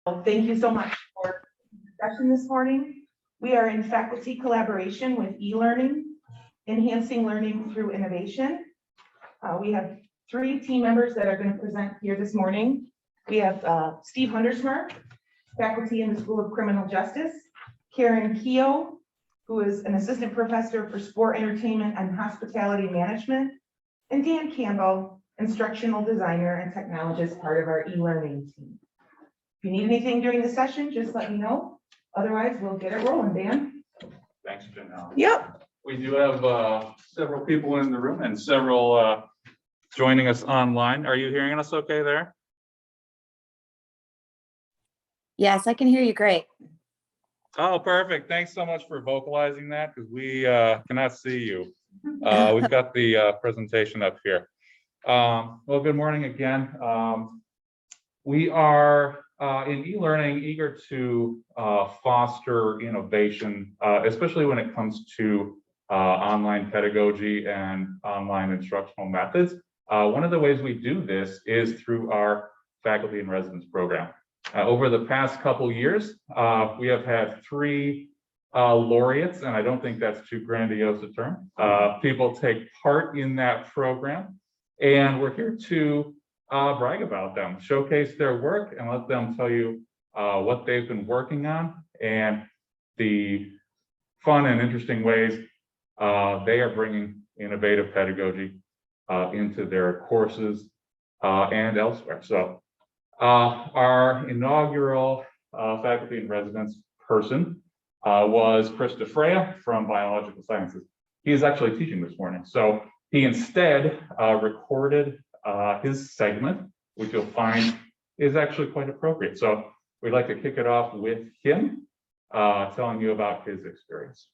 Thank you so much for the discussion this morning. We are in faculty collaboration with eLearning, enhancing learning through innovation. We have 3 team members that are going to present here this morning. We have Steve Hundersmarck, faculty in the School of Criminal Justice, Karyn Kiio, who is an assistant professor for sport entertainment and hospitality management, and Dan Campbell, instructional designer and technologist, part of our eLearning team. If you need anything during the session, just let me know. Otherwise, we'll get it rolling, Dan. Thanks, Janelle. Yep. We do have several people in the room and several joining us online. Are you hearing us okay there? Yes, I can hear you great. Oh, perfect. Thanks so much for vocalizing that, because we cannot see you. We've got the presentation up here. Well, good morning again. We are in eLearning eager to foster innovation, especially when it comes to online pedagogy and online instructional methods. One of the ways we do this is through our faculty and residence program. Over the past couple years, we have had 3 laureates, and I don't think that's too grandiose a term. People take part in that program, and we're here to brag about them, showcase their work, and let them tell you what they've been working on and the fun and interesting ways they are bringing innovative pedagogy into their courses and elsewhere. So our inaugural faculty and residence person was Chris DeFraia from Biological Sciences. He is actually teaching this morning. So he instead recorded his segment, which you'll find is actually quite appropriate. So we'd like to kick it off with him telling you about his experience.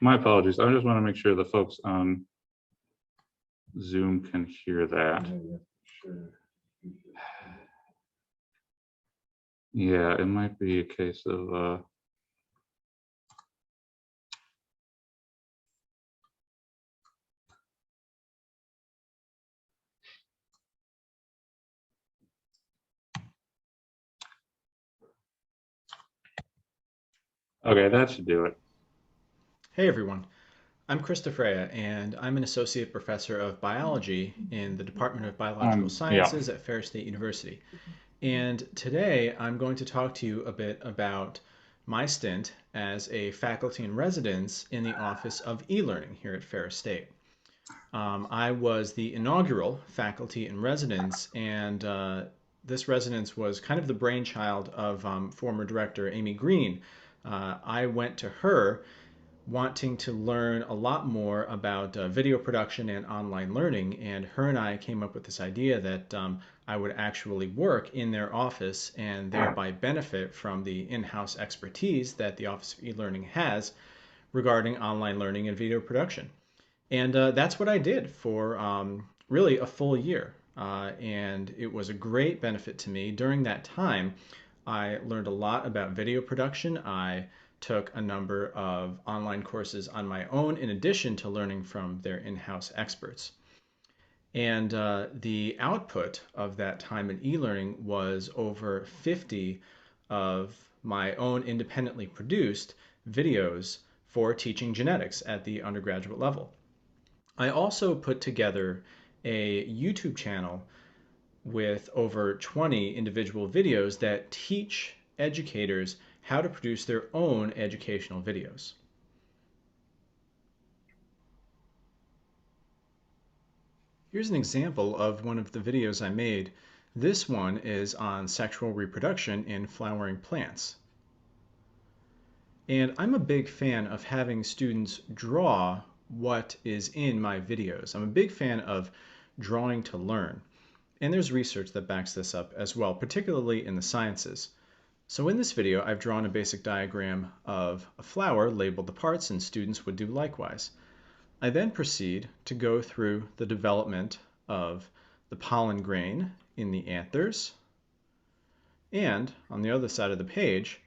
My apologies. I just want to make sure the folks on Zoom can hear that. Yeah, it might be a case of okay, that should do it. Hey everyone, I'm Chris DeFraia, and I'm an associate professor of biology in the Department of Biological Sciences at Ferris State University. And today I'm going to talk to you a bit about my stint as a faculty in residence in the Office of eLearning here at Ferris State. I was the inaugural faculty in residence, and this residence was kind of the brainchild of former director Amy Green. I went to her wanting to learn a lot more about video production and online learning, and her and I came up with this idea that I would actually work in their office and thereby benefit from the in-house expertise that the Office of eLearning has regarding online learning and video production. And that's what I did for really a full year, and it was a great benefit to me. During that time, I learned a lot about video production. I took a number of online courses on my own in addition to learning from their in-house experts. And the output of that time in eLearning was over 50 of my own independently produced videos for teaching genetics at the undergraduate level. I also put together a YouTube channel with over 20 individual videos that teach educators how to produce their own educational videos. Here's an example of one of the videos I made. This one is on sexual reproduction in flowering plants. And I'm a big fan of having students draw what is in my videos. I'm a big fan of drawing to learn. And there's research that backs this up as well, particularly in the sciences. So in this video, I've drawn a basic diagram of a flower, labeled the parts, and students would do likewise. I then proceed to go through the development of the pollen grain in the anthers. And on the other side of the page,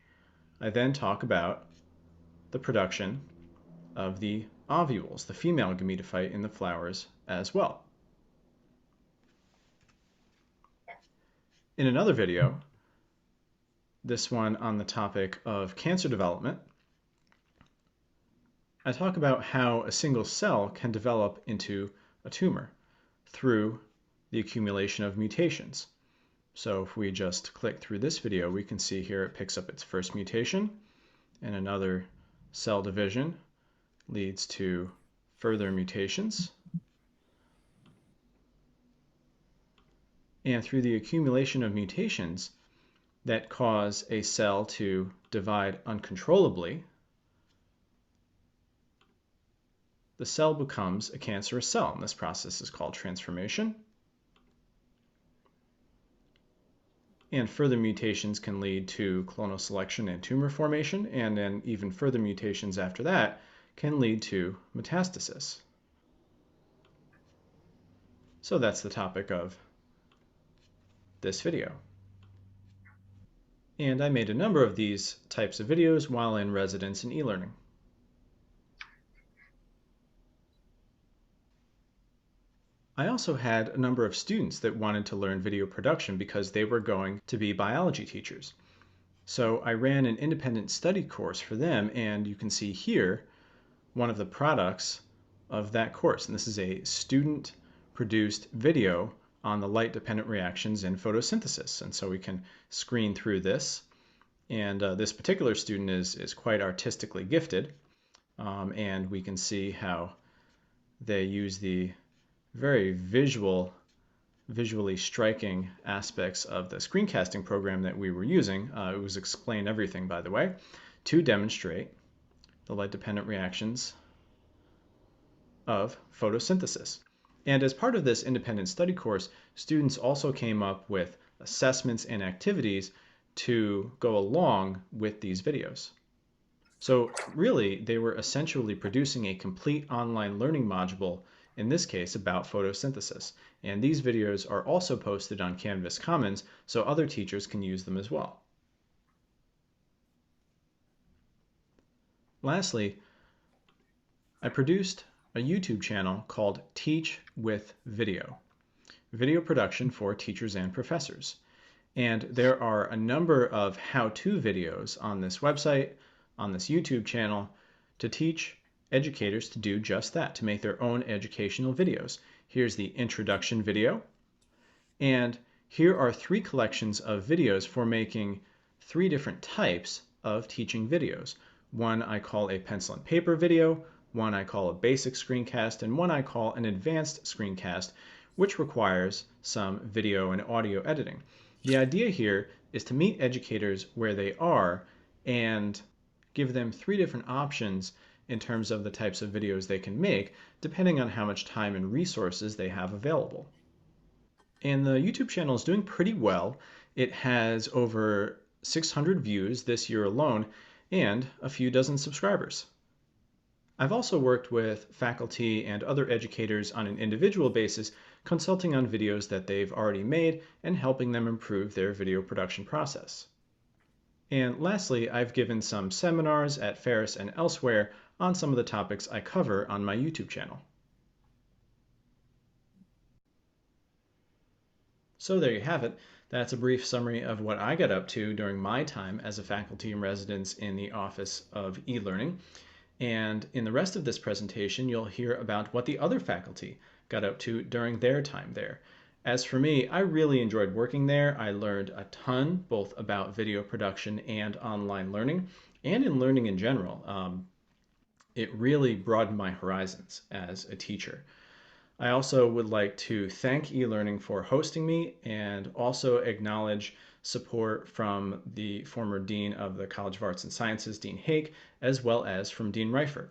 I then talk about the production of the ovules, the female gametophyte in the flowers as well. In another video, this one on the topic of cancer development, I talk about how a single cell can develop into a tumor through the accumulation of mutations. So if we just click through this video, we can see here it picks up its first mutation, and another cell division leads to further mutations. And through the accumulation of mutations that cause a cell to divide uncontrollably, the cell becomes a cancerous cell, and this process is called transformation. And further mutations can lead to clonal selection and tumor formation, and then even further mutations after that can lead to metastasis. So that's the topic of this video. And I made a number of these types of videos while in residence in eLearning. I also had a number of students that wanted to learn video production because they were going to be biology teachers. So I ran an independent study course for them, and you can see here one of the products of that course. And this is a student-produced video on the light-dependent reactions in photosynthesis. And so we can screen through this. And this particular student is quite artistically gifted. And we can see how they use the very visually striking aspects of the screencasting program that we were using. It was Explain Everything, by the way, to demonstrate the light-dependent reactions of photosynthesis. And as part of this independent study course, students also came up with assessments and activities to go along with these videos. So really, they were essentially producing a complete online learning module, in this case about photosynthesis. And these videos are also posted on Canvas Commons, so other teachers can use them as well. Lastly, I produced a YouTube channel called Teach with Video, video production for teachers and professors. And there are a number of how-to videos on this website, on this YouTube channel, to teach educators to do just that, to make their own educational videos. Here's the introduction video. And here are 3 collections of videos for making 3 different types of teaching videos. One I call a pencil and paper video, one I call a basic screencast, and one I call an advanced screencast, which requires some video and audio editing. The idea here is to meet educators where they are and give them 3 different options in terms of the types of videos they can make, depending on how much time and resources they have available. And the YouTube channel is doing pretty well. It has over 600 views this year alone, and a few dozen subscribers. I've also worked with faculty and other educators on an individual basis, consulting on videos that they've already made and helping them improve their video production process. And lastly, I've given some seminars at Ferris and elsewhere on some of the topics I cover on my YouTube channel. So there you have it. That's a brief summary of what I got up to during my time as a faculty in residence in the Office of eLearning. And in the rest of this presentation, you'll hear about what the other faculty got up to during their time there. As for me, I really enjoyed working there. I learned a ton, both about video production and online learning, and in learning in general. It really broadened my horizons as a teacher. I also would like to thank eLearning for hosting me and also acknowledge support from the former Dean of the College of Arts and Sciences, Dean Hake, as well as from Dean Reifert.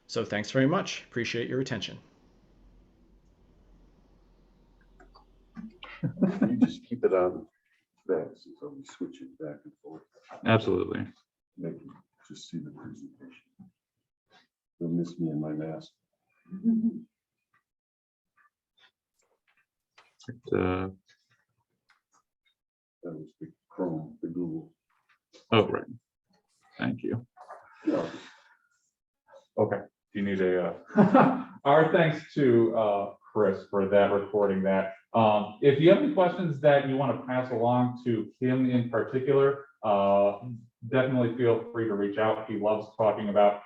So thanks very much. Appreciate your attention. You just keep it on that, since I'll be switching back and forth. Absolutely. Make you just see the presentation. You'll miss me in my mask. Uh, That was the Chrome, the Google. oh, right. Thank you. Yeah. Okay. Do you need a, our thanks to Chris for that, recording that. If you have any questions that you want to pass along to him in particular, definitely feel free to reach out. He loves talking about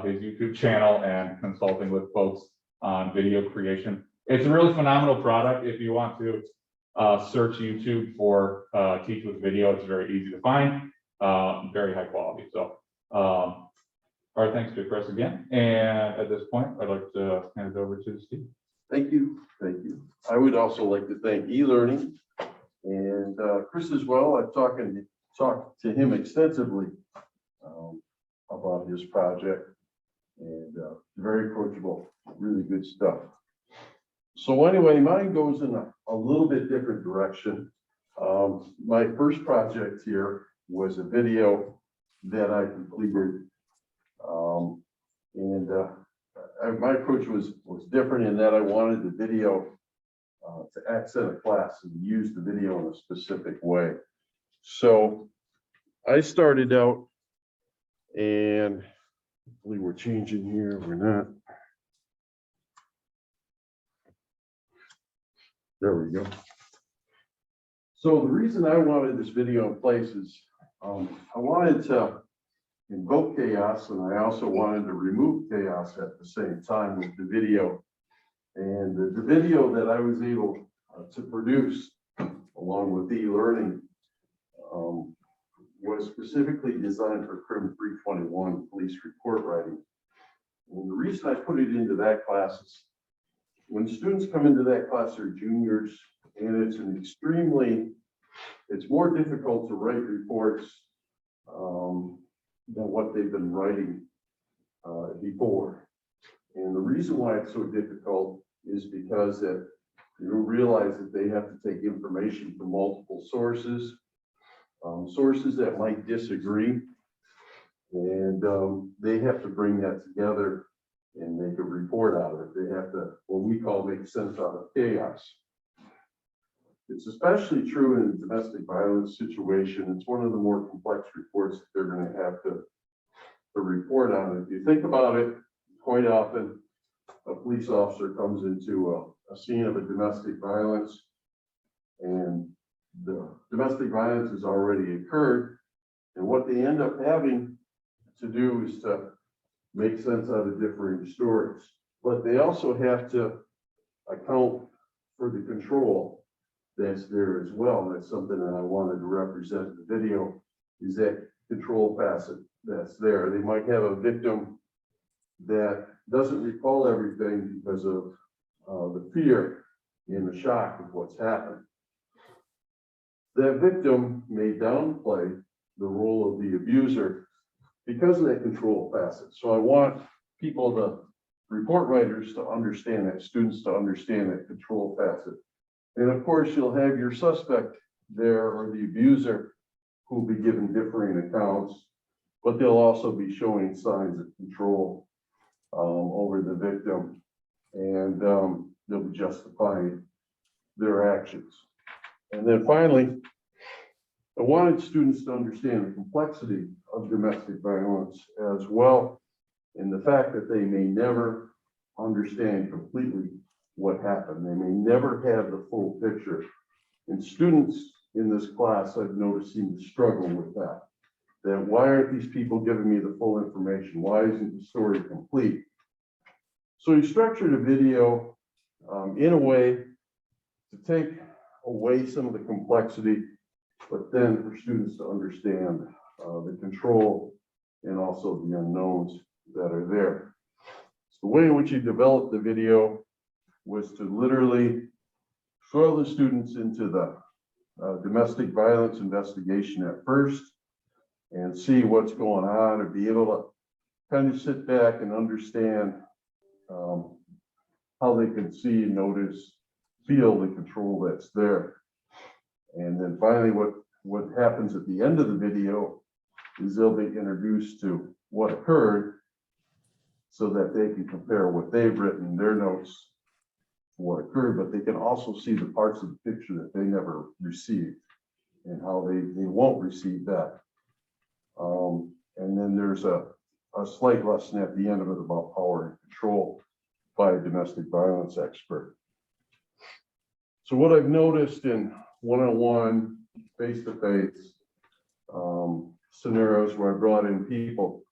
his YouTube channel and consulting with folks on video creation. It's a really phenomenal product. If you want to search YouTube for Teach with Video, it's very easy to find, very high quality. So our thanks to Chris again. And at this point, I'd like to hand it over to Steve. Thank you. Thank you. I would also like to thank eLearning and Chris as well. I've talked to him extensively about his project, and very approachable, really good stuff. So anyway, mine goes in a little bit different direction. My first project here was a video that I completed. My approach was different in that I wanted the video to accent a class and use the video in a specific way. So I started out, and hopefully we're changing here, we're not. There we go. So the reason I wanted this video in place is I wanted to invoke chaos, and I also wanted to remove chaos at the same time with the video. And the video that I was able to produce along with eLearning was specifically designed for CRIM 321 police report writing. And the reason I put it into that class is when students come into that class, they're juniors, and it's more difficult to write reports than what they've been writing before. And the reason why it's so difficult is because that you realize that they have to take information from multiple sources, sources that might disagree, and they have to bring that together and make a report out of it. They have to, what we call, make sense out of chaos. It's especially true in a domestic violence situation. It's one of the more complex reports that they're going to have to report on. If you think about it, quite often a police officer comes into a scene of a domestic violence, and the domestic violence has already occurred. And what they end up having to do is to make sense out of differing stories. But they also have to account for the control that's there as well. That's something that I wanted to represent in the video, is that control facet that's there. They might have a victim that doesn't recall everything because of the fear and the shock of what's happened. That victim may downplay the role of the abuser because of that control facet. So I want people to, report writers, to understand that, students to understand that control facet. And of course, you'll have your suspect there, or the abuser, who will be given differing accounts, but they'll also be showing signs of control over the victim, and they'll be justifying their actions. And then finally, I wanted students to understand the complexity of domestic violence as well, and the fact that they may never understand completely what happened. They may never have the full picture. And students in this class, I've noticed, seem to struggle with that. That why aren't these people giving me the full information? Why isn't the story complete? So you structured a video in a way to take away some of the complexity, but then for students to understand the control and also the unknowns that are there. So the way in which you developed the video was to literally throw the students into the domestic violence investigation at first and see what's going on, and be able to kind of sit back and understand how they can see, notice, feel the control that's there. And then finally, what what happens at the end of the video is they'll be introduced to what occurred so that they can compare what they've written in their notes to what occurred, but they can also see the parts of the picture that they never received and how they won't receive that. And then there's a slight lesson at the end of it about power and control by a domestic violence expert. So what I've noticed in one-on-one, face-to-face scenarios where I brought in people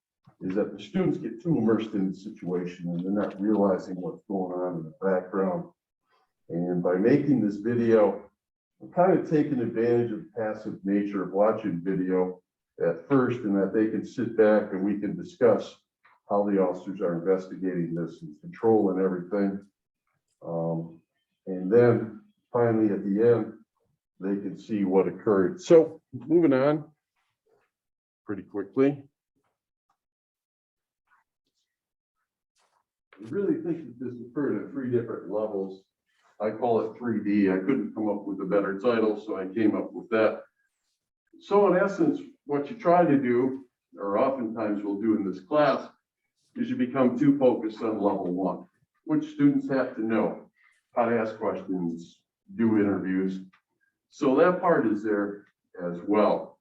is that the students get too immersed in the situation and they're not realizing what's going on in the background. And by making this video, I'm kind of taking advantage of the passive nature of watching video at first, and that they can sit back and we can discuss how the officers are investigating this and control and everything. And then finally at the end, they can see what occurred. So moving on pretty quickly. I really think that this occurred at 3 different levels. I call it 3D. I couldn't come up with a better title, so I came up with that. So in essence, what you try to do, or oftentimes we'll do in this class, is you become too focused on level 1, which students have to know how to ask questions, do interviews. So that part is there as well.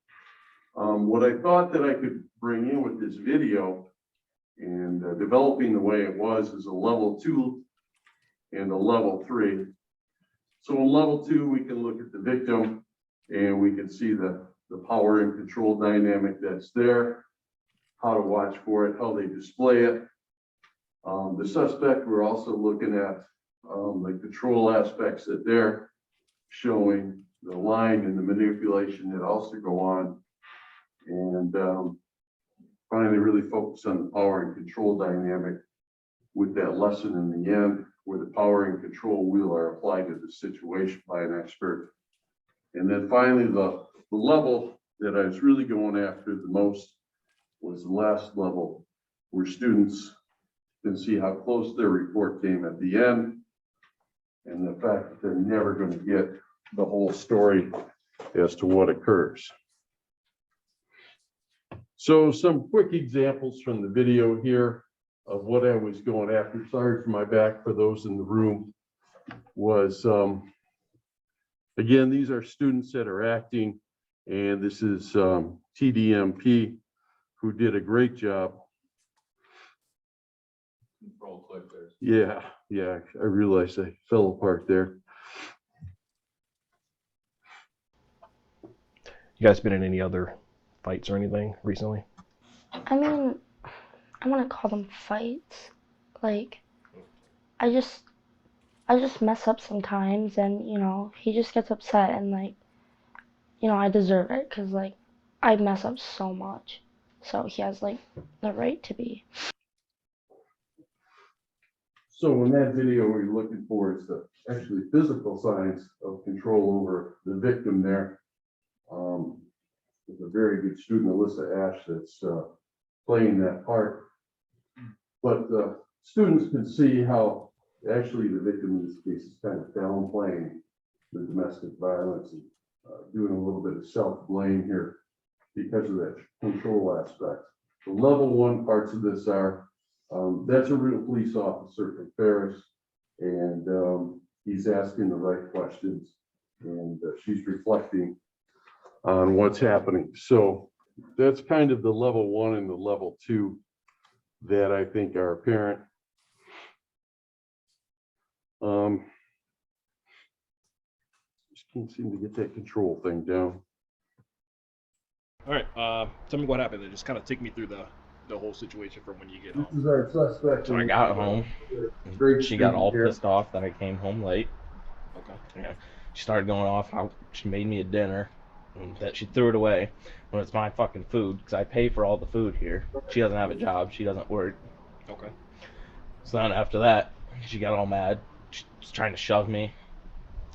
What I thought that I could bring in with this video and developing the way it was is a level 2 and a level 3. So in level 2, we can look at the victim and we can see the power and control dynamic that's there, how to watch for it, how they display it. The suspect, we're also looking at the control aspects that they're showing, the line and the manipulation that also go on. And finally, really focus on the power and control dynamic with that lesson in the end, where the power and control wheel are applied to the situation by an expert. And then finally, the level that I was really going after the most was the last level, where students can see how close their report came at the end, and the fact that they're never going to get the whole story as to what occurs. So some quick examples from the video here of what I was going after. Sorry for my back for those in the room. Was again, these are students that are acting, and this is TDMP, who did a great job. Control click there. Yeah, I realized I fell apart there. You guys been in any other fights or anything recently? I mean, I want to call them fights. Like, I just mess up sometimes, and he just gets upset, and like, I deserve it because like I mess up so much, so he has like the right to be. So in that video, what you're looking for is the actually physical signs of control over the victim there. With a very good student, Alyssa Ash, that's playing that part. But students can see how actually the victim in this case is kind of downplaying the domestic violence and doing a little bit of self-blame here because of that control aspect. The level 1 parts of this are, that's a real police officer from Ferris, and he's asking the right questions, and she's reflecting on what's happening. So that's kind of the level 1 and the level 2 that I think are apparent. Just can't seem to get that control thing down. All right, tell me what happened. Just kind of take me through the whole situation from when you get This home. is our suspect. So I got home. Great She got all student here. pissed off that I came home late. Okay. Yeah. She started going off how she made me a dinner and that she threw it away when it's my fucking food because I pay for all the food here. She doesn't have a job. She doesn't work. Okay. So then after that, she got all mad. She was trying to shove me.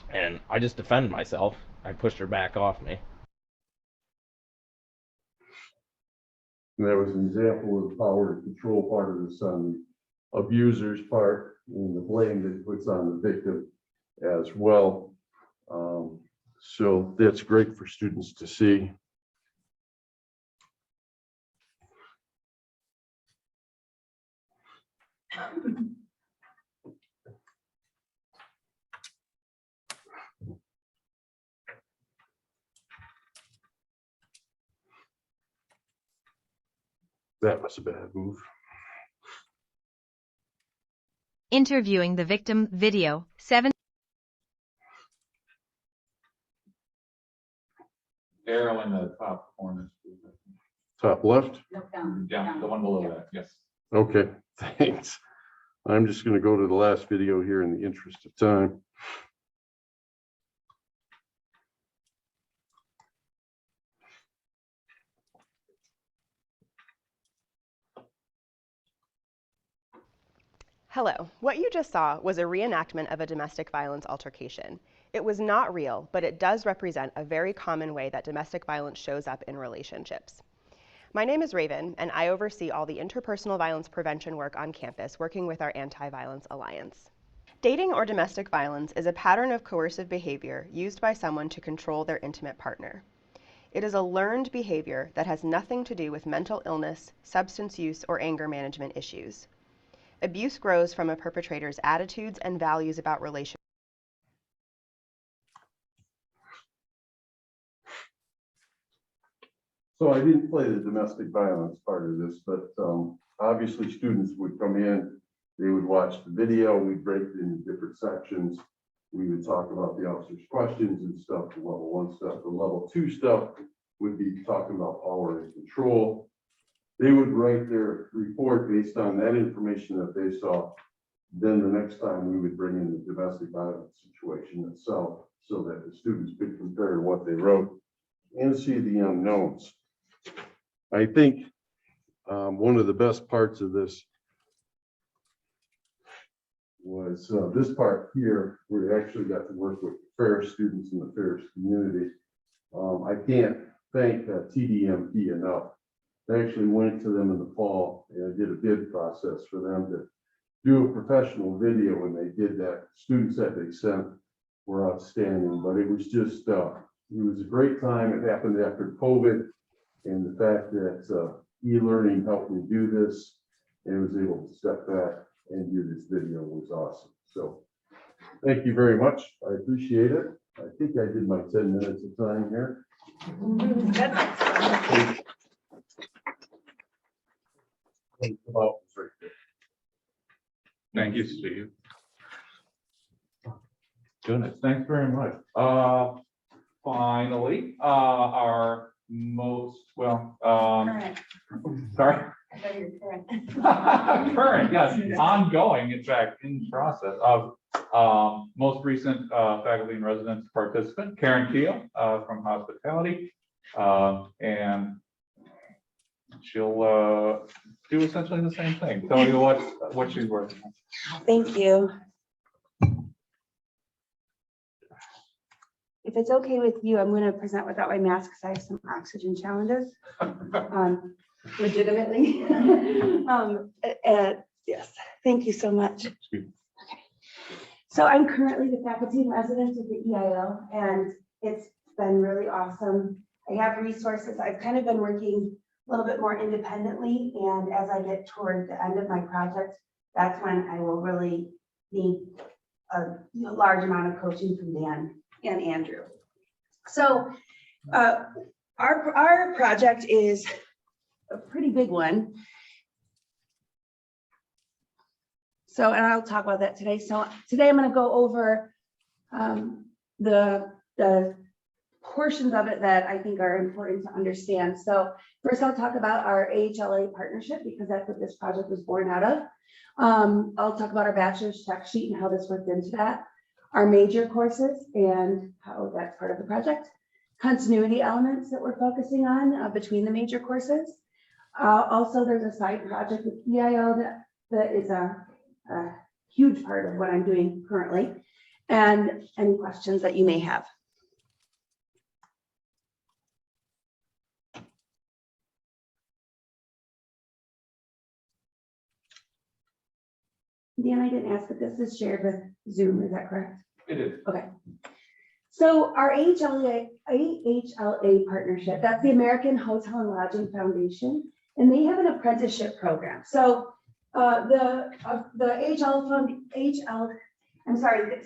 And I just defended myself. I pushed her back off me. And that was an example of the power and control part of this on the abuser's part and the blame that it puts on the victim as well. So that's great for students to see. That was a bad move. Interviewing the victim video 7. Arrow in the top corner. Top left? Yeah, the one below that, yes. Okay, thanks. I'm just going to go to the last video here in the interest of time. Hello. What you just saw was a reenactment of a domestic violence altercation. It was not real, but it does represent a very common way that domestic violence shows up in relationships. My name is Raven, and I oversee all the interpersonal violence prevention work on campus, working with our Anti-Violence Alliance. Dating or domestic violence is a pattern of coercive behavior used by someone to control their intimate partner. It is a learned behavior that has nothing to do with mental illness, substance use, or anger management issues. Abuse grows from a perpetrator's attitudes and values about relationships. So I didn't play the domestic violence part of this, but obviously students would come in, they would watch the video, we'd break it into different sections. We would talk about the officer's questions and stuff, the level 1 stuff. The level 2 stuff would be talking about power and control. They would write their report based on that information that they saw. Then the next time we would bring in the domestic violence situation itself so that the students could compare what they wrote and see the unknowns. I think one of the best parts of this was this part here, where we actually got to work with Ferris students in the Ferris community. I can't thank TDMP enough. I actually went to them in the fall and I did a bid process for them to do a professional video, and they did that. Students that they sent were outstanding, but it was just, it was a great time. It happened after COVID, and the fact that e-learning helped me do this and was able to step back and do this video was awesome. So thank you very much. I appreciate it. I think I did my 10 minutes of time here. Thank you, Steve. Goodness, thanks very much. Finally, our most, well, sorry? Current, yes, ongoing, in fact, in process of most recent faculty and residence participant, Karyn Kiio from hospitality. And she'll do essentially the same thing. Tell you what she's working on. Thank you. If it's okay with you, I'm going to present without my mask because I have some oxygen challenges. Legitimately. Yes, thank you so much. Okay. So I'm currently the faculty in residence at the EIO, and it's been really awesome. I have resources. I've kind of been working a little bit more independently, and as I get toward the end of my project, that's when I will really need a large amount of coaching from Dan and Andrew. So our project is a pretty big one. So, and I'll talk about that today. So today I'm going to go over the portions of it that I think are important to understand. So first I'll talk about our AHLA partnership, because that's what this project was born out of. I'll talk about our bachelor's check sheet and how this worked into that, our major courses and how that's part of the project, continuity elements that we're focusing on between the major courses. Also, there's a side project with EIO that is a huge part of what I'm doing currently, and any questions that you may have. Dan, I didn't ask, but this is shared with Zoom, is that correct? It is. Okay. So our AHLA partnership, that's the American Hotel and Lodging Foundation, and they have an apprenticeship program. So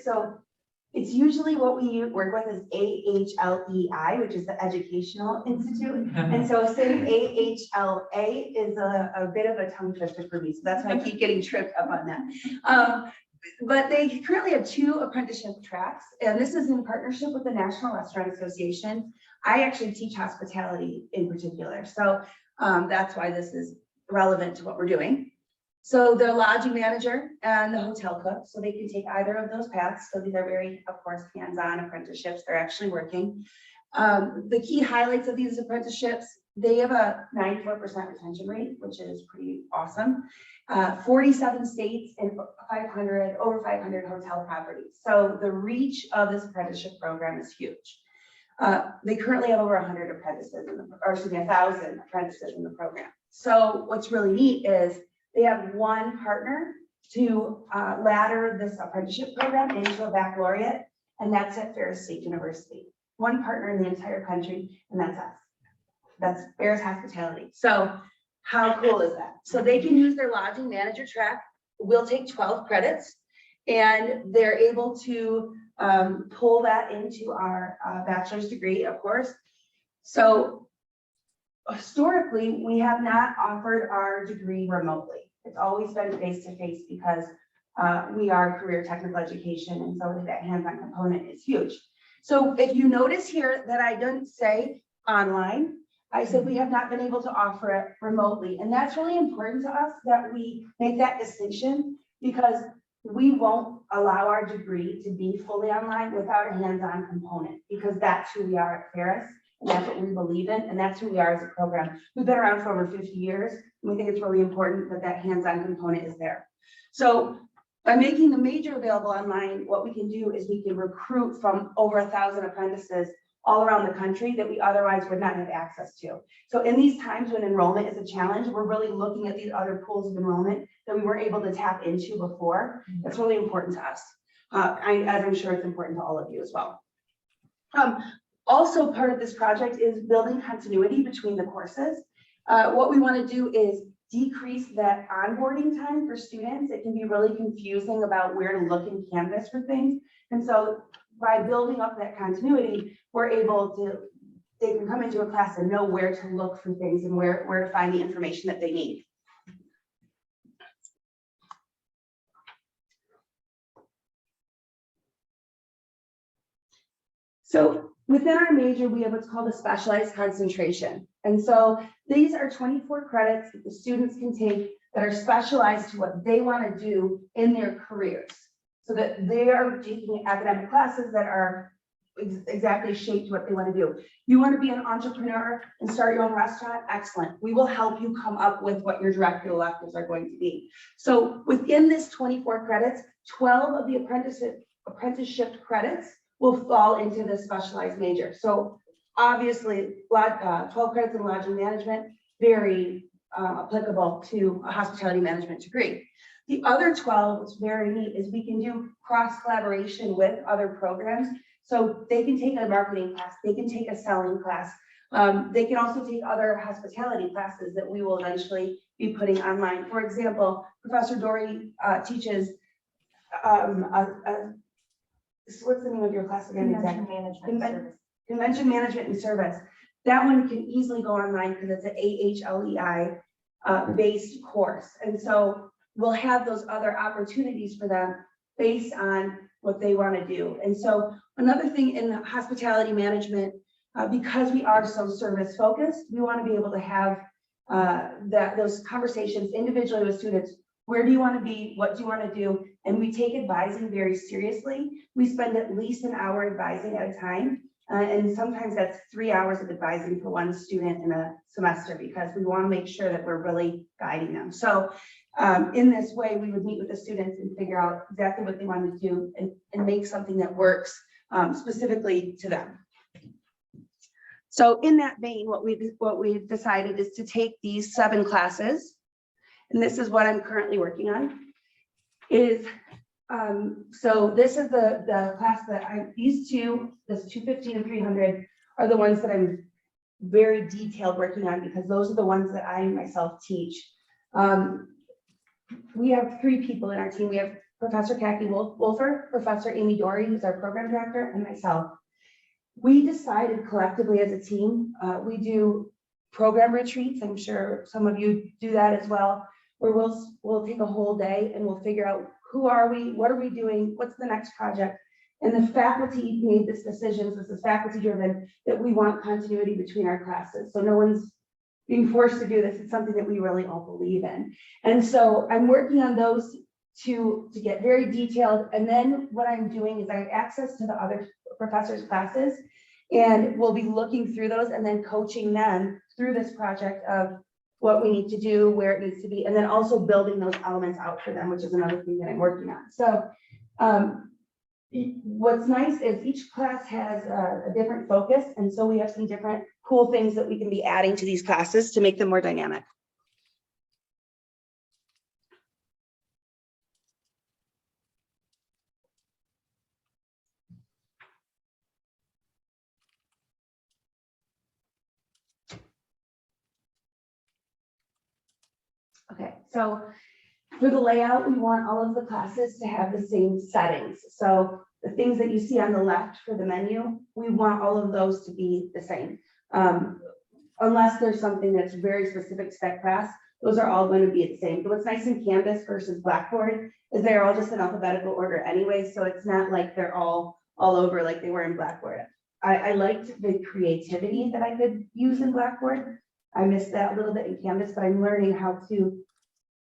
so it's usually what we work with is AHLEI, which is the Educational Institute. And so saying AHLA is a bit of a tongue twister for me. So that's why I keep getting tripped up on that. But they currently have 2 apprenticeship tracks, and this is in partnership with the National Restaurant Association. I actually teach hospitality in particular. So that's why this is relevant to what we're doing. So the lodging manager and the hotel cook, so they can take either of those paths. So these are very, of course, hands-on apprenticeships. They're actually working. The key highlights of these apprenticeships, they have a 94% retention rate, which is pretty awesome. 47 states and over 500 hotel properties. So the reach of this apprenticeship program is huge. They currently have over 100 apprentices, 1,000 apprentices in the program. So what's really neat is they have one partner to ladder this apprenticeship program into a baccalaureate, and that's at Ferris State University. One partner in the entire country, and that's us. That's Ferris Hospitality. So how cool is that? So they can use their lodging manager track. We'll take 12 credits, and they're able to pull that into our bachelor's degree, of course. So historically, we have not offered our degree remotely. It's always been face-to-face because we are career technical education, and so that hands-on component is huge. So if you notice here that I didn't say online, I said we have not been able to offer it remotely, and that's really important to us that we make that distinction, because we won't allow our degree to be fully online without a hands-on component, because that's who we are at Ferris. And that's what we believe in, and that's who we are as a program. We've been around for over 50 years, and we think it's really important that that hands-on component is there. So by making the major available online, what we can do is we can recruit from over 1,000 apprentices all around the country that we otherwise would not have access to. So in these times when enrollment is a challenge, we're really looking at these other pools of enrollment that we weren't able to tap into before. That's really important to us. As I'm sure it's important to all of you as well. Also part of this project is building continuity between the courses. What we want to do is decrease that onboarding time for students. It can be really confusing about where to look in Canvas for things. And so by building up that continuity, we're able to, they can come into a class and know where to look for things and where to find the information that they need. So within our major, we have what's called a specialized concentration. And so these are 24 credits that the students can take that are specialized to what they want to do in their careers. So that they are taking academic classes that are exactly shaped to what they want to do. You want to be an entrepreneur and start your own restaurant? Excellent. We will help you come up with what your direct electives are going to be. So within this 24 credits, 12 of the apprenticeship credits will fall into the specialized major. So obviously 12 credits in lodging management, very applicable to a hospitality management degree. The other 12, what's very neat, is we can do cross collaboration with other programs. So they can take a marketing class, they can take a selling class. They can also take other hospitality classes that we will eventually be putting online. For example, Professor Dory teaches what's the name of your class again? Convention Management and Service. That one can easily go online because it's an AHLEI based course. And so we'll have those other opportunities for them based on what they want to do. And so another thing in hospitality management, because we are so service focused, we want to be able to have those conversations individually with students. Where do you want to be? What do you want to do? And we take advising very seriously. We spend at least an hour advising at a time. And sometimes that's 3 hours of advising for one student in a semester, because we want to make sure that we're really guiding them. So in this way, we would meet with the students and figure out exactly what they want to do and make something that works specifically to them. So in that vein, what we've decided is to take these 7 classes, and this is what I'm currently working on, is So this is the class that these two, this 215 and 300 are the ones that I'm very detailed working on because those are the ones that I myself teach. We have 3 people in our team. We have Professor Kathy Wolfer, Professor Amy Dory, who's our program director, and myself. We decided collectively as a team, we do program retreats. I'm sure some of you do that as well, where we'll take a whole day and we'll figure out who are we, what are we doing, what's the next project. And the faculty made this decision, this is faculty driven, that we want continuity between our classes. So no one's being forced to do this. It's something that we really all believe in. And so I'm working on those to get very detailed. And then what I'm doing is I have access to the other professors' classes, and we'll be looking through those and then coaching them through this project of what we need to do, where it needs to be, and then also building those elements out for them, which is another thing that I'm working on. So what's nice is each class has a different focus, and so we have some different cool things that we can be adding to these classes to make them more dynamic. Okay, so for the layout, we want all of the classes to have the same settings. So the things that you see on the left for the menu, we want all of those to be the same. Unless there's something that's very specific to that class, those are all going to be the same. But what's nice in Canvas versus Blackboard is they're all just in alphabetical order anyway, so it's not like they're all over like they were in Blackboard. I liked the creativity that I could use in Blackboard. I missed that a little bit in Canvas, but I'm learning how to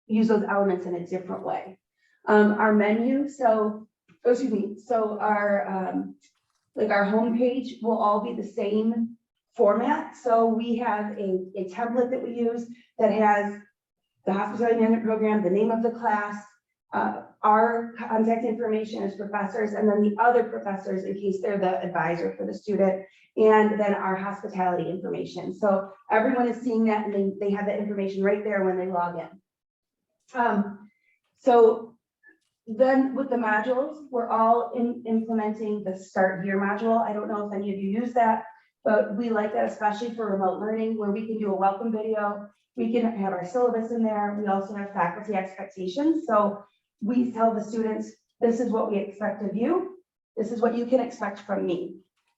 use those elements in a different way. Our menu, so our our homepage will all be the same format. So we have a template that we use that has the hospitality management program, the name of the class, our contact information as professors, and then the other professors in case they're the advisor for the student, and then our hospitality information. So everyone is seeing that, and they have that information right there when they log in. So then with the modules, we're all implementing the Start Here module. I don't know if any of you use that, but we like that, especially for remote learning, where we can do a welcome video. We can have our syllabus in there. We also have faculty expectations. So we tell the students, this is what we expect of you. This is what you can expect from me.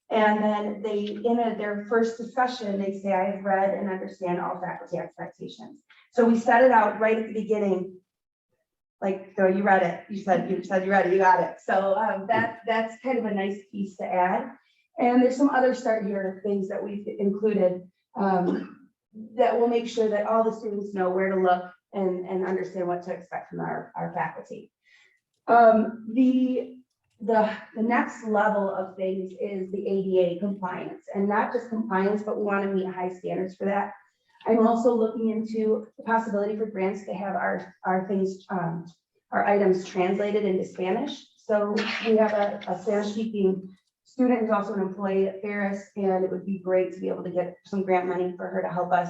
And then they, in their first discussion, they say, I have read and understand all faculty expectations. So we set it out right at the beginning. Like, so you read it, you said you read it, you got it. So that's kind of a nice piece to add. And there's some other Start Here things that we've included that will make sure that all the students know where to look and understand what to expect from our faculty. The next level of things is the ADA compliance, and not just compliance, but we want to meet high standards for that. I'm also looking into the possibility for grants to have our things, our items translated into Spanish. So we have a Spanish speaking student who's also an employee at Ferris, and it would be great to be able to get some grant money for her to help us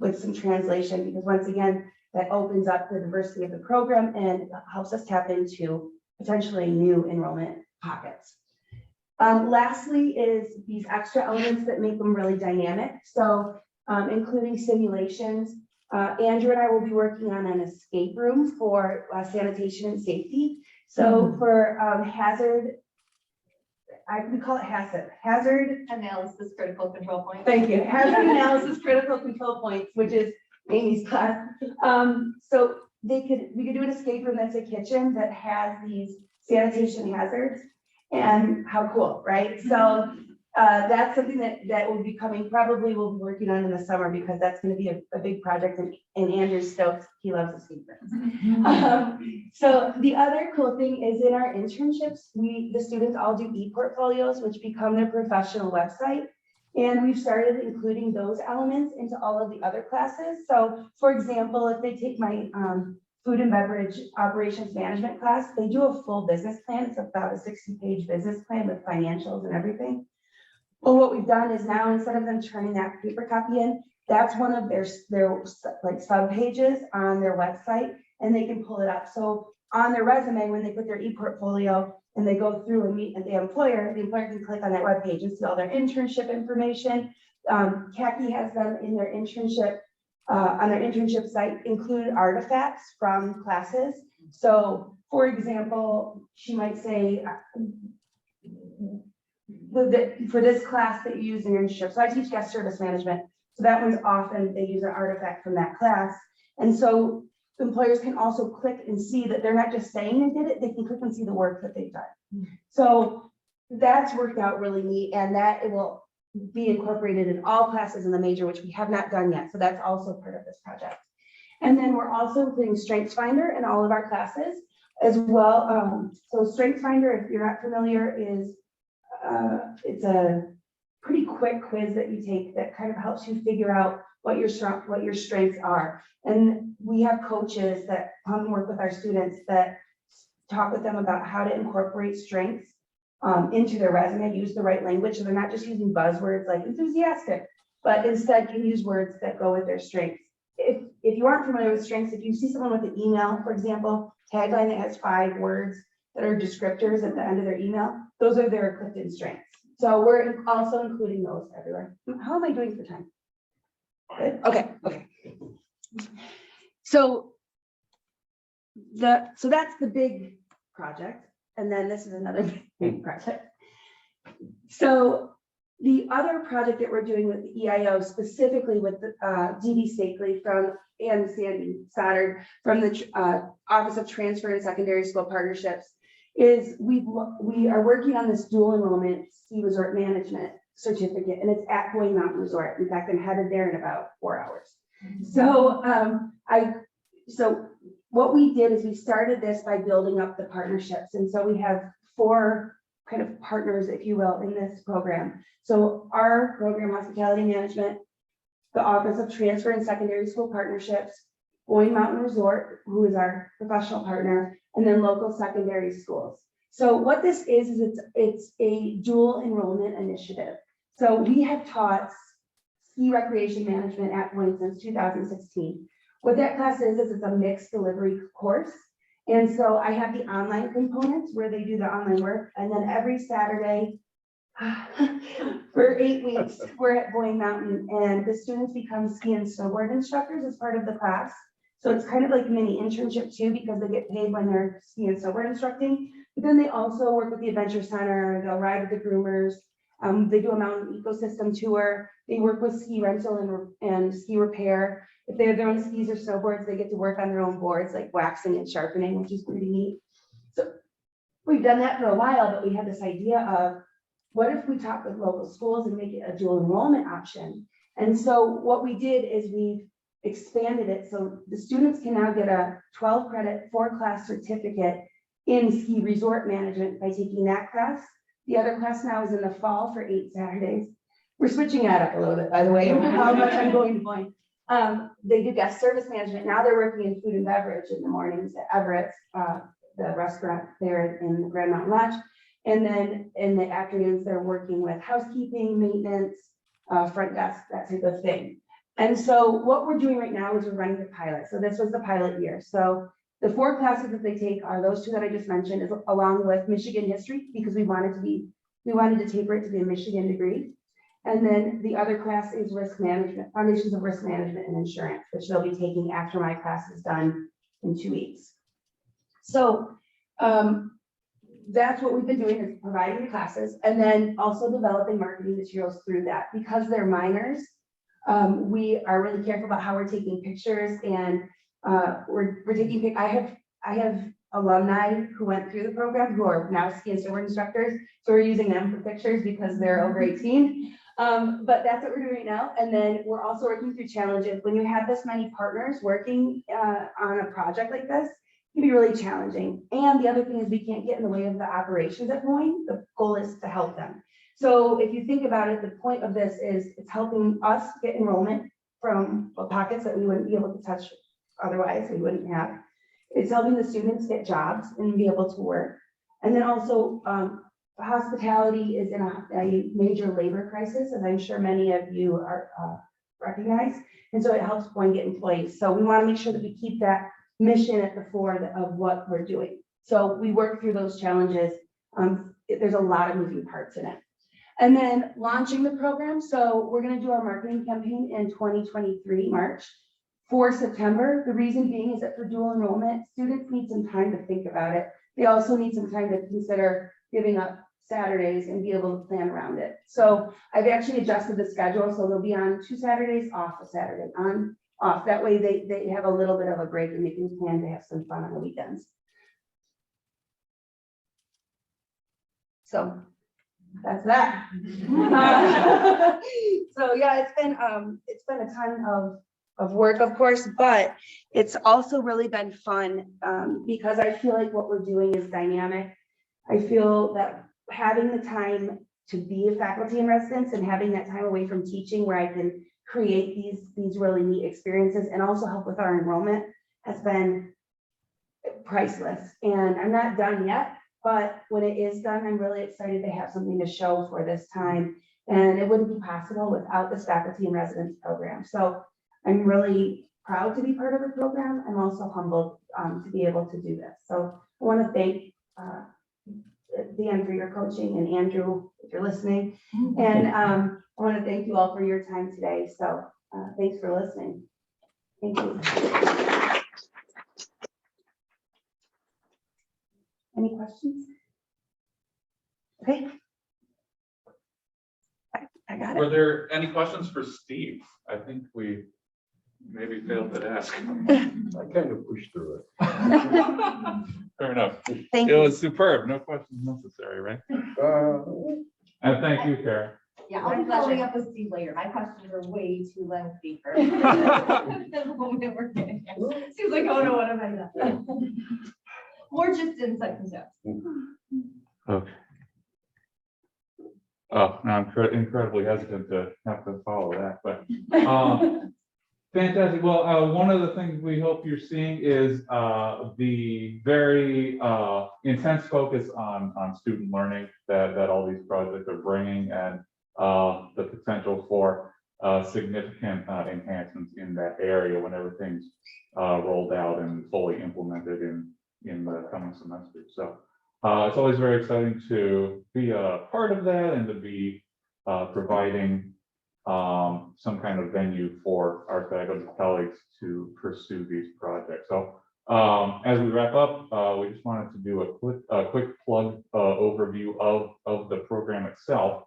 with some translation, because once again, that opens up the diversity of the program and helps us tap into potentially new enrollment pockets. Lastly is these extra elements that make them really dynamic. So including simulations. Andrew and I will be working on an escape room for sanitation and safety. So for hazard, we call it hazard analysis critical control points. Thank you. Hazard analysis critical control points, which is Amy's class. So we could do an escape room that's a kitchen that has these sanitation hazards, and how cool, right? So that's something that will be coming, probably we'll be working on in the summer, because that's going to be a big project, and Andrew's stoked. He loves escape rooms. So the other cool thing is in our internships, the students all do e-portfolios, which become their professional website. And we've started including those elements into all of the other classes. So for example, if they take my food and beverage operations management class, they do a full business plan. It's about a 60-page business plan with financials and everything. Well, what we've done is now, instead of them turning that paper copy in, that's one of their like sub pages on their website, and they can pull it up. So on their resume, when they put their e-portfolio and they go through and meet the employer can click on that webpage and see all their internship information. CACI has them in their internship, on their internship site, include artifacts from classes. So for example, she might say, for this class that you use in your internship. So I teach guest service management. So that one's often, they use an artifact from that class. And so employers can also click and see that they're not just saying they did it, they can click and see the work that they've done. So that's worked out really neat, and that it will be incorporated in all classes in the major, which we have not done yet. So that's also part of this project. And then we're also including Strengthsfinder in all of our classes as well. So Strengthsfinder, if you're not familiar, is it's a pretty quick quiz that you take that kind of helps you figure out what your strengths are. And we have coaches that come and work with our students that talk with them about how to incorporate strengths into their resume, use the right language. So they're not just using buzzwords like enthusiastic, but instead can use words that go with their strengths. If you aren't familiar with strengths, if you see someone with an email, for example, tagline that has 5 words that are descriptors at the end of their email, those are their Clifton strengths. So we're also including those everywhere. How am I doing for time? Good. Okay. So that's the big project. And then this is another big project. So the other project that we're doing with the EIO, specifically with the DD Stakely and Sandy Stoddard from the Office of Transfer and Secondary School Partnerships, is we are working on this dual enrollment ski resort management certificate, and it's at Boyne Mountain Resort. In fact, I'm headed there in about 4 hours. So what we did is we started this by building up the partnerships. And so we have 4 kind of partners, if you will, in this program. So our program, Hospitality Management, the Office of Transfer and Secondary School Partnerships, Boyne Mountain Resort, who is our professional partner, and then local secondary schools. So what this is it's a dual enrollment initiative. So we have taught ski recreation management at Boyne since 2016. What that class is it's a mixed delivery course. And so I have the online components where they do the online work. And then every Saturday for 8 weeks, we're at Boyne Mountain, and the students become ski and snowboard instructors as part of the class. So it's kind of like a mini internship too, because they get paid when they're ski and snowboard instructing. But then they also work with the Adventure Center, they'll ride with the groomers. They do a mountain ecosystem tour. They work with ski rental and ski repair. If they have their own skis or snowboards, they get to work on their own boards, like waxing and sharpening, which is pretty neat. So we've done that for a while, but we had this idea of what if we talk with local schools and make it a dual enrollment option? And so what we did is we expanded it. So the students can now get a 12 credit 4-class certificate in ski resort management by taking that class. The other class now is in the fall for 8 Saturdays. We're switching that up a little bit, by the way, how much I'm going to Boyne. They do guest service management. Now they're working in food and beverage in the mornings at Everett's, the restaurant there in the Grand Mountain Lodge. And then in the afternoons, they're working with housekeeping, maintenance, front desk, that type of thing. And so what we're doing right now is we're running the pilot. So this was the pilot year. So the 4 classes that they take are those 2 that I just mentioned, is along with Michigan history, because we wanted to taper it to be a Michigan degree. And then the other class is risk management, foundations of risk management and insurance, which they'll be taking after my class is done in 2 weeks. So that's what we've been doing, is providing the classes and then also developing marketing materials through that. Because they're minors, we are really careful about how we're taking pictures, and we're taking, I have alumni who went through the program who are now ski and snowboard instructors. So we're using them for pictures because they're over 18. But that's what we're doing right now. And then we're also working through challenges. When you have this many partners working on a project like this, it can be really challenging. And the other thing is we can't get in the way of the operations at Boyne. The goal is to help them. So if you think about it, the point of this is it's helping us get enrollment from pockets that we wouldn't be able to touch otherwise, we wouldn't have. It's helping the students get jobs and be able to work. And then also hospitality is in a major labor crisis, as I'm sure many of you are recognize. And so it helps Boyne get employees. So we want to make sure that we keep that mission at the fore of what we're doing. So we work through those challenges. There's a lot of moving parts in it. And then launching the program. So we're going to do our marketing campaign in 2023, March for September. The reason being is that for dual enrollment, students need some time to think about it. They also need some time to consider giving up Saturdays and be able to plan around it. So I've actually adjusted the schedule. So they'll be on 2 Saturdays, off a Saturday, on, off. That way they have a little bit of a break and they can plan to have some fun on the weekends. So that's that. So yeah, it's been a ton of work, of course, but it's also really been fun because I feel like what we're doing is dynamic. I feel that having the time to be a faculty in residence and having that time away from teaching where I can create these really neat experiences and also help with our enrollment has been priceless. And I'm not done yet, but when it is done, I'm really excited to have something to show for this time. And it wouldn't be possible without this faculty in residence program. So I'm really proud to be part of the program. I'm also humbled to be able to do this. So I want to thank Dan for your coaching, and Andrew, if you're listening. And I want to thank you all for your time today. So thanks for listening. Thank you. Any questions? Okay. I got it. Were there any questions for Steve? I think we maybe failed to ask. I kind of pushed through it. Fair enough. Thank It you. was superb. No questions necessary, right? And thank you, Karen. Yeah, I'll be following up with Steve later. My questions are way too lengthy for the moment we're getting. Steve's like, oh no, what have I done? More just insight and steps. Okay. Oh, now I'm incredibly hesitant to have to follow that, but fantastic. Well, one of the things we hope you're seeing is the very intense focus on student learning that all these projects are bringing, and the potential for significant enhancements in that area when everything's rolled out and fully implemented in the coming semester. So it's always very exciting to be a part of that and to be providing some kind of venue for our faculty colleagues to pursue these projects. So as we wrap up, we just wanted to do a quick plug overview of the program itself.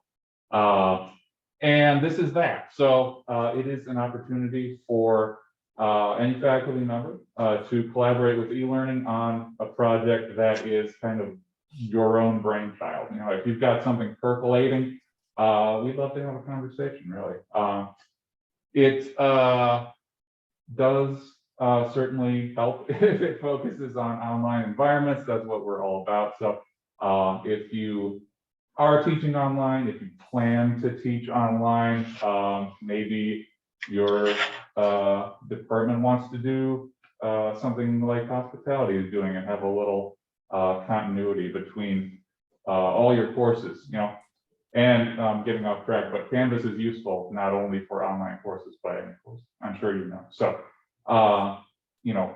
And this is that. So it is an opportunity for any faculty member to collaborate with eLearning on a project that is kind of your own brainchild. You know, if you've got something percolating, we'd love to have a conversation, really. It does certainly help if it focuses on online environments. That's what we're all about. So if you are teaching online, if you plan to teach online, maybe your department wants to do something like hospitality is doing and have a little continuity between all your courses, you know. And getting off track, but Canvas is useful not only for online courses, but any course, I'm sure you know. So, you know,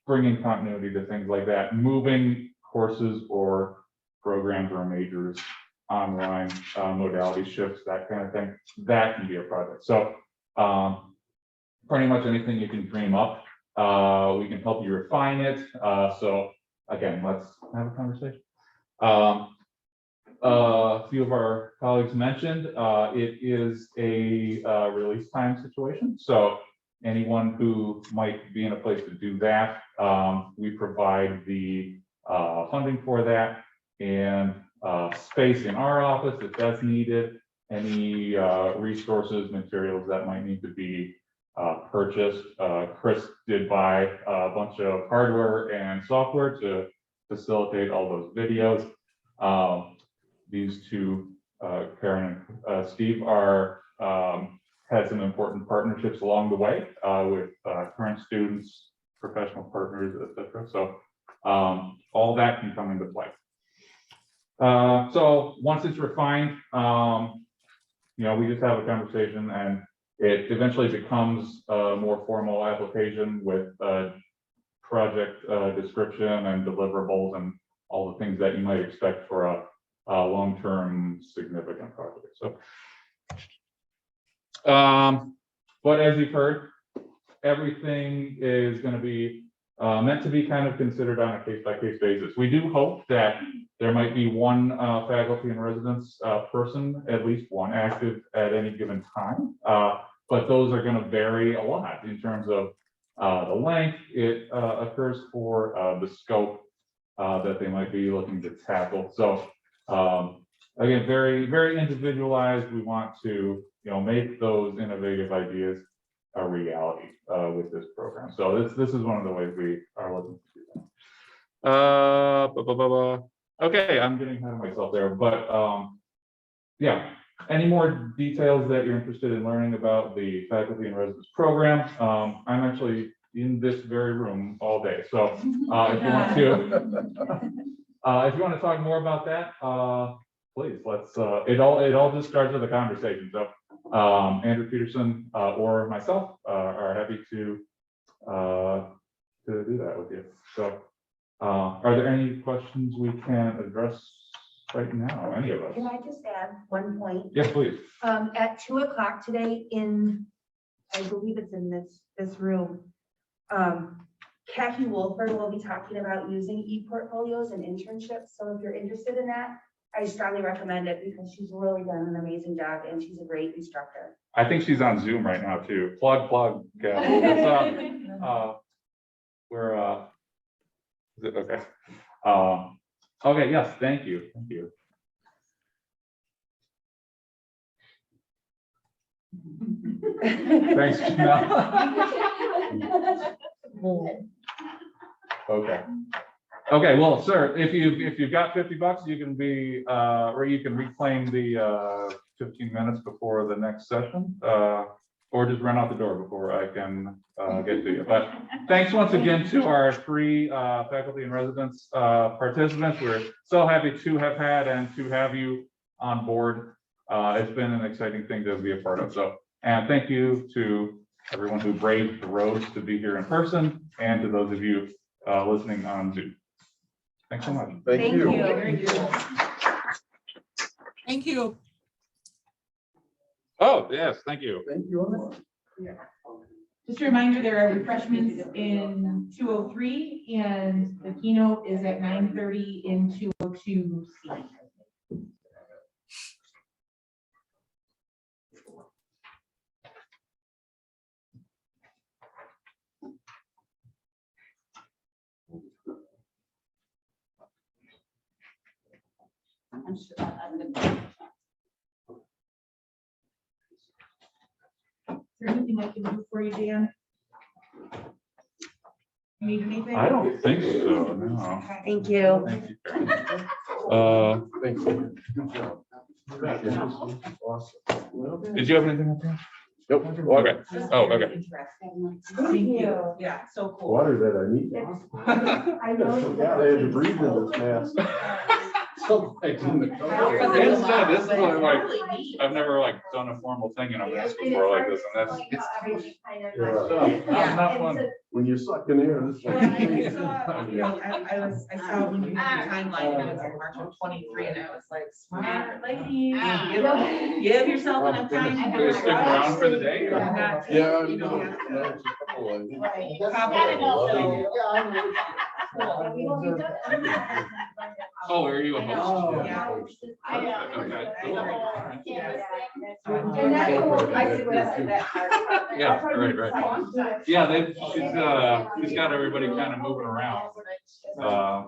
bringing continuity to things like that, moving courses or programs or majors online, modality shifts, that kind of thing, that can be a project. So pretty much anything you can dream up, we can help you refine it. So again, let's have a conversation. A few of our colleagues mentioned it is a release time situation. So anyone who might be in a place to do that, we provide the funding for that and space in our office if that's needed. Any resources, materials that might need to be purchased. Chris did buy a bunch of hardware and software to facilitate all those videos. These two, Karyn and Steve, are had some important partnerships along the way with current students, professional partners, etc. So all that can come into play. So once it's refined, you know, we just have a conversation and it eventually becomes a more formal application with project description and deliverables and all the things that you might expect for a long-term significant project. So, but as you've heard, everything is going to be meant to be kind of considered on a case-by-case basis. We do hope that there might be one faculty and residence person, at least one active at any given time, but those are going to vary a lot in terms of the length it occurs for, the scope that they might be looking to tackle. So again, very, very individualized. We want to, make those innovative ideas a reality with this program. So this is one of the ways we are looking to do that. Okay, I'm getting ahead of myself there, but yeah. Any more details that you're interested in learning about the faculty and residence program? I'm actually in this very room all day. So if you want to talk more about that, please, let's, it all just starts with a conversation. So Andrew Peterson or myself are happy to do that with you. So are there any questions we can address right now, any of us? Can I just add one point? Yes, please. At 2 o'clock today I believe it's in this room, Kathy Wolford will be talking about using e-portfolios and internships. So if you're interested in that, I strongly recommend it because she's really done an amazing job and she's a great instructor. I think she's on Zoom right now too. Plug, Kathy. Is it okay? Okay, yes, thank you. Thanks, Janelle. Okay, well, sir, if you've got $50, you can be or you can reclaim the 15 minutes before the next session, or just run out the door before I can get to you. But thanks once again to our 3 faculty and residence participants. We're so happy to have had and to have you on board. It's been an exciting thing to be a part of. So, and thank you to everyone who braved the roads to be here in person, and to those of you listening on Zoom. Thanks so much. Thank you. Thank you. Oh, yes, thank you. Thank you. Just a reminder, there are refreshments in 203 and the keynote is at 9:30 in 202C. I'm sure I'm gonna. Is there anything I can do for you, Dan? You need anything? I don't think so, no. Thank you. Thank you, Karyn. Thank you. Good job. Awesome. Did you have anything up there? Nope. Okay. Oh, okay. Thank you. Yeah, so cool. Water that I need. I know. Yeah, I had to breathe in this mask. Something's in the car. This is like, I've never done a formal thing in a mask before like this, and that's not fun. When you suck in air, this is I saw when you had the timeline, and it was in March of 23, and I was like, smart lady, give yourself enough time. Are you stick around for the day? Or? Yeah, you know, it's a couple of. Oh, are you a host? Yeah. Okay, cool. And that's cool. I see what I said that. Yeah, right. Yeah, she's got everybody kind of moving around.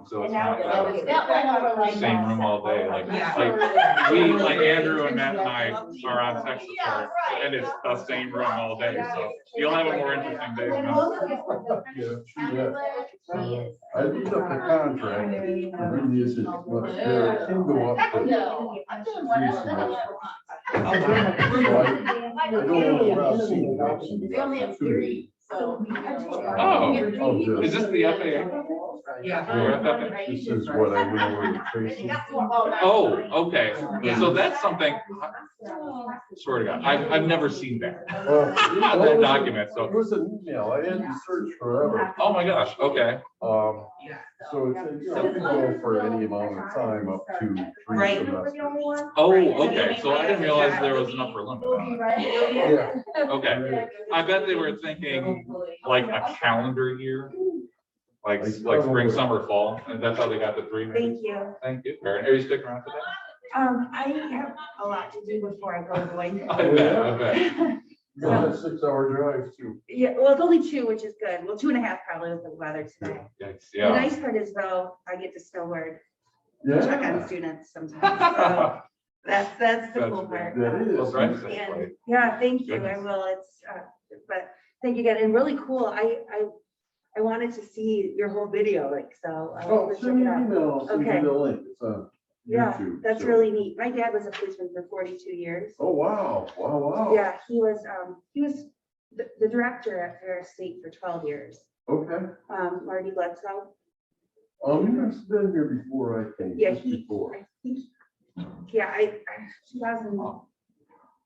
So it's not the same room all day. Like Andrew and Matt and I are on tech support, and it's the same room all day. So you'll have a more interesting day than us. I looked up the contract. And this is what it can go up to. I don't know about seeing options. We only have 3. So. Oh, good. is this the FAA? Yeah. This is what I went over with Tracy. Oh, okay. So that's something, swear to God, I've never seen that. That document, It so, was an email. I had to search forever. oh my gosh, okay. So it's, you know, it could go for any amount of time up to 3 Right. semesters. Oh, okay, so I didn't realize there was an upper limit on it. Yeah. Okay, I bet they were thinking like a calendar year. Like spring, summer, fall, and that's how they got the 3 maybe? Thank you. Thank you. Karyn, are you sticking around today? I have a lot to do before I go away. I bet. You got a 6-hour drive too. Yeah, well, it's only 2, which is good. Well, 2.5 probably with the weather today. Yikes, The yeah. nice part is though, I get to still work, check on Yeah. students sometimes. So that's the cool That's part. That is. Well, drive And- safely. Yeah, thank you. I Goodness. will. It's, but thank you again. And really cool. I wanted to see your whole video, like, so I Oh, will check send me it an out. email. I'll send Okay. you the link. It's on Yeah, YouTube. that's so. really neat. My dad was a policeman for 42 years. Oh, wow. Wow. Yeah, he was the director at Ferris State for 12 years. Okay. Marty Bledsoe. You must have been here before I came. Yeah, just he, before. I think, yeah, 2012,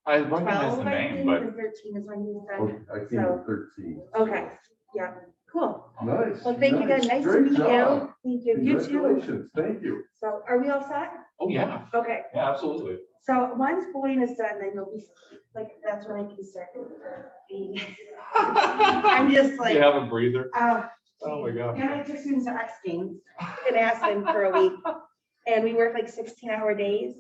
I recognize the I name, think, but or 13 is when he was Okay, done. I came at 13. Okay, yeah, cool. Nice. Well, thank you again. Nice to Great meet you. job. Thank you. You too. Congratulations. Thank you. So are we all set? oh yeah, Okay, yeah, absolutely. so once Boyne is done, then you'll be, like, that's when I can start. being- I'm just You like, have a breather? oh my God. yeah, I took students to X Games in Aspen for a week. And we work like 16-hour days.